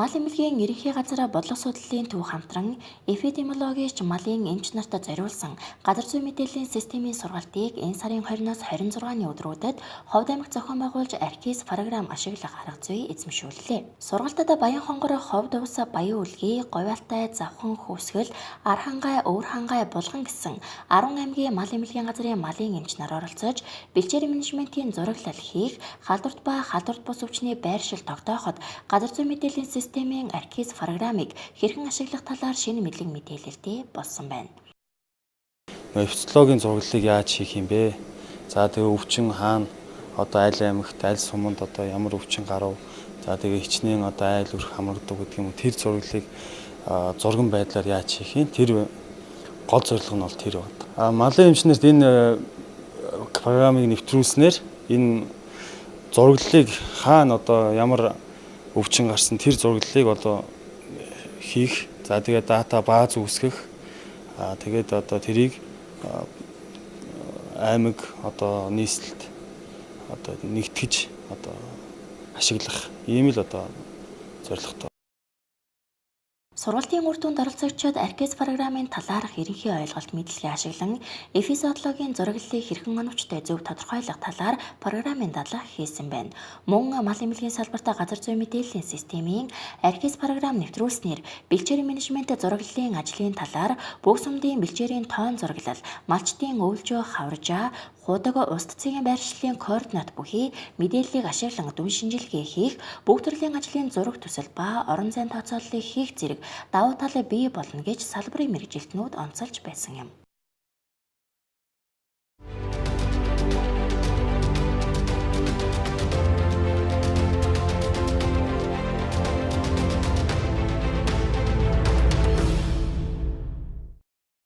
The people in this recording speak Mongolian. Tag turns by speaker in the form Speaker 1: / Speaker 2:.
Speaker 1: Мал эмнэлгийн ерөнхий газар бодлого судлалын төв хамтран эпидемиологич малын эмч нарт зориулсан газар зүйн мэдээллийн системийн сургалтыг энэ сарын 20-оос 26-ны өдрүүдэд Ховд аймагт зохион байгуулж Архис програм ашиглах арга зүй эзэмшүүллээ. Сургалтад Баян хонгор, Ховд ус, Баян үлгий, Говьалтай, Завхан, Хүүсгэл, Архангай, Өвөрхангай, Булган гэсэн 10 аймгийн мал эмнэлгийн газрын малын эмч нар оролцож бэлчээр менежментийн зураглал хийх, халдварт ба халдварт бус өвчний байршил тогтооход газар зүйн мэдээллийн системийн Архис програмыг хэрхэн ашиглах талаар шинэ мэдлэг мэдээлэлтэй болсон байна.
Speaker 2: Эпидемиологийн зураглалыг яаж хийх юм бэ? За тэгээ өвчин хаана одоо аль аймагт аль суманд одоо ямар өвчин гарав? За тэгээ хичнээн одоо айл өрх хамрагдав гэдэг юм уу? Тэр зураглалыг зурган байдлаар яаж хийх юм? Тэр гол зорилго нь бол тэр байна. Малын эмчнэрт энэ програмыг нэвтрүүлснээр энэ зураглалыг хаана одоо ямар өвчин гарсан тэр зураглалыг одоо хийх. За тэгээд дата бааз үүсгэх. Тэгээд одоо тэрийг аймаг одоо нийслэлд одоо нэгтгэж одоо ашиглах ийм л одоо зорилготой.
Speaker 1: Сургалтын үр дүнд оролцогчид Архис програмын талаарх ерөнхий ойлголт мэдлэгээ ашиглан эпизодлогийн зураглалыг хэрхэн оновчтой зөв тодорхойлох талаар програмын дадлага хийсэн байна. Мөн мал эмнэлгийн салбарт газар зүйн мэдээллийн системийн Архис програм нэвтрүүлснээр бэлчээрийн менежмент зураглалын ажлын талаар бүх сүмдийн бэлчээрийн тоон зураглал, малчдын өвлжөө хавржаа, худаг уст цэгийн байршлын координат бүхий мэдээллийг ашиглан дүн шинжилгээ хийх, бүх төрлийн ажлын зураг төсөл ба орон зайн тооцооллыг хийх зэрэг давуу тал бий болно гэж салбарын мэргэжилтнүүд онцолж байсан юм.